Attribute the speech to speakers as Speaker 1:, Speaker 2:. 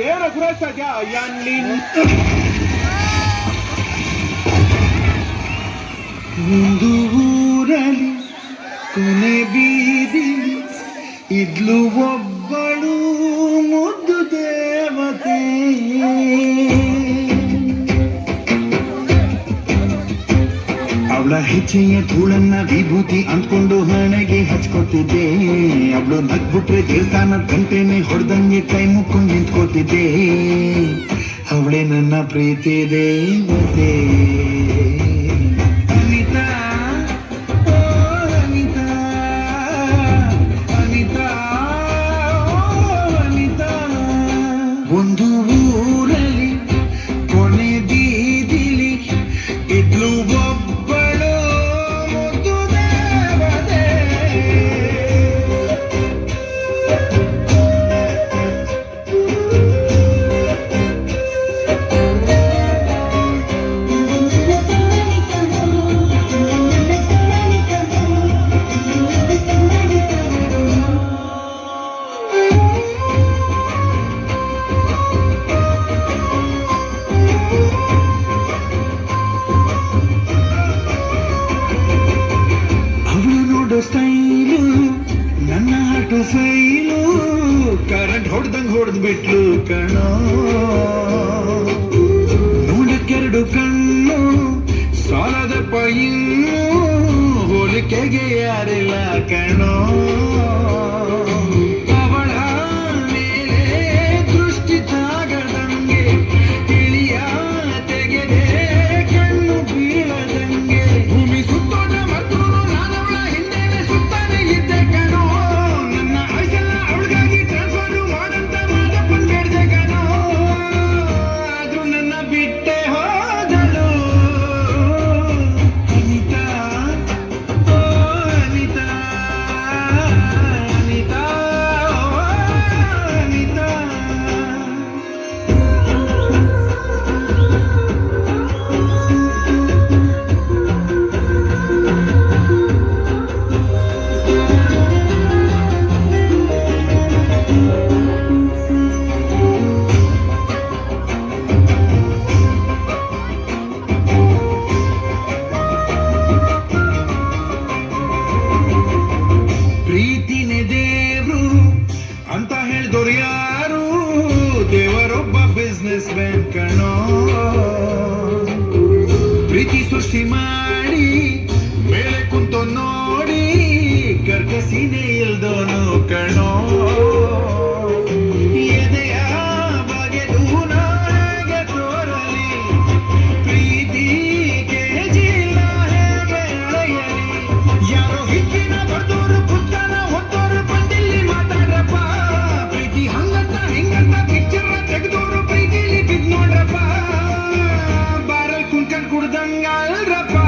Speaker 1: ಏನ ಗುರಾಯಿಸ್ತಾ
Speaker 2: ಒಂದು ಊರಲ್ಲಿ ಕೊನೆ ಬೀದಿಲಿ ಇದ್ಲು ಒಬ್ಬಳು ಮುದ್ದು ದೇವತೆ. ಅವಳ ಹೆಜ್ಜೆಯ ಧೂಳನ್ನ ವಿಭೂತಿ ಅಂದ್ಕೊಂಡು ಹಣೆಗೆ ಹಚ್ಕೋತಿದ್ದೆ. ಅವಳು ನಗ್ಬಿಟ್ರೆ ದೇವಸ್ಥಾನದ ಗಂಟೆನೆ ಹೊಡೆದಂಗೆ ಕೈ ಮುಕ್ಕೊಂಡು ನಿಂತ್ಕೋತಿದ್ದೆ. ಅವಳೇ ನನ್ನ ಪ್ರೀತಿ ದೇವತೆ. ಒಂದು ಊರಲ್ಲಿ ಕೊನೆ ಬೀದಿಲಿ ಇದ್ಲು ಒಬ್ಬಳು ಮುದ್ದು ದೇವತೆ. ಸ್ಟೈಲು ನನ್ನ ಹಾಟು ಫೈಲು ಕರೆಂಟ್ ಹೊಡೆದಂಗ್ ಹೊಡೆದ್ಬಿಟ್ಲು ಕಣೋ. ನೋಡಕ್ಕೆರಡು ಕಣ್ಣು ಸಾಲದಪ್ಪ ಇನ್ನು ಹೋಲಿಕೆಗೆ ಯಾರಿಲ್ಲ ಕಣೋ. ಅವಳ ಮೇಲೆ ದೃಷ್ಟಿ ತಾಗದಂಗೆ ತಿಳಿಯ ತೆಗೆದೆ ಕಣ್ಣು ಬೀಳದಂಗೆ. ಭೂಮಿ ಸುತ್ತೋಟ ಮತ್ತು ಪ್ರೀತಿನೇ ದೇವ್ರು ಅಂತ ಹೇಳಿದವ್ರು ಯಾರು? ದೇವರೊಬ್ಬ ಬಿಸ್ನೆಸ್ ಮ್ಯಾನ್ ಕಣೋ. ಪ್ರೀತಿ ಸೃಷ್ಟಿ ಮಾಡಿ ಮೇಲೆ ಕುಂತೋ ನೋಡಿ ಕರ್ಕಸಿನೇ ಇಲ್ದೋನು ಕಣೋ. ಎದೆಯ ಬಗೆದು ನಾಗೆ ತೋರಲಿ ಪ್ರೀತಿ ಕೆಜಿಲ್ಲ ಹೇಗೆ ಅಳೆಯಲಿ. ಯಾರೋ ಹಿಚ್ಚಿನ ಬರ್ದೋರು ಪುಸ್ತನ ಹೊತ್ತೋರು ಬಂದಿಲ್ಲಿ ಮಾತಾಡ್ರಪ್ಪ. ಪ್ರೀತಿ ಹಂಗಂತ ಹಿಂಗಂತ ಪಿಕ್ಚರ್ ತೆಗೆದೋರು ಪ್ರೀತಿಲಿ ಬಿದ್ ನೋಡ್ರಪ್ಪ. ಬಾರಲ್ ಕುಂಕಂಡ್ ಕುಡ್ದಂಗ ಅಲ್ರಪ್ಪ.